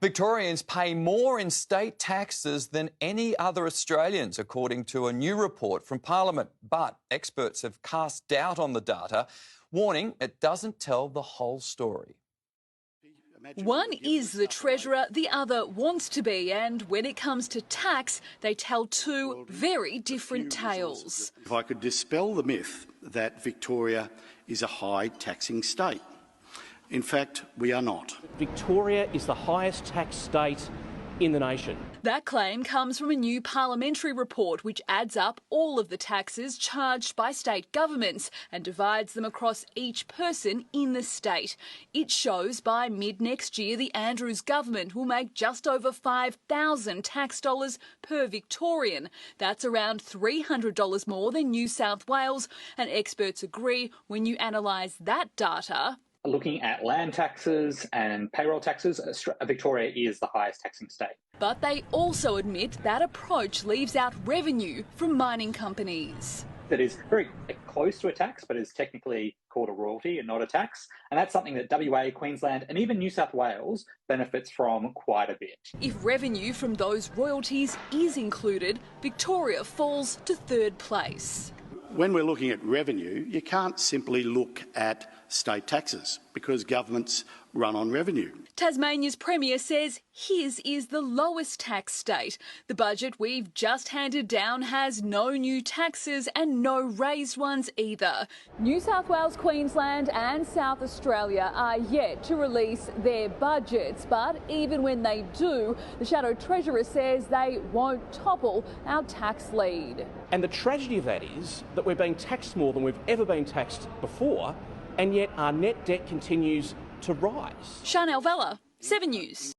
Victorians pay more in state taxes than any other Australians, according to a new report from Parliament. But experts have cast doubt on the data, warning it doesn't tell the whole story. One is the Treasurer, the other wants to be, and when it comes to tax, they tell two very different tales. If I could dispel the myth that Victoria is a high taxing state. In fact, we are not. Victoria is the highest tax state in the nation. That claim comes from a new parliamentary report which adds up all of the taxes charged by state governments and divides them across each person in the state. It shows by mid-next year the Andrews government will make just over $5,000 tax dollars per Victorian. That's around $300 more than New South Wales, and experts agree when you analyse that data. Looking at land taxes and payroll taxes, Victoria is the highest taxing state. But they also admit that approach leaves out revenue from mining companies. That is very close to a tax, but is technically called a royalty and not a tax. And that's something that WA, Queensland and even New South Wales benefits from quite a bit. If revenue from those royalties is included, Victoria falls to third place. When we're looking at revenue, you can't simply look at state taxes because governments run on revenue. Tasmania's Premier says his is the lowest tax state. The budget we've just handed down has no new taxes and no raised ones either. New South Wales, Queensland and South Australia are yet to release their budgets, but even when they do, the Shadow Treasurer says they won't topple our tax lead. And the tragedy of that is that we're being taxed more than we've ever been taxed before, and yet our net debt continues to rise. Chanel Vella, 7 News.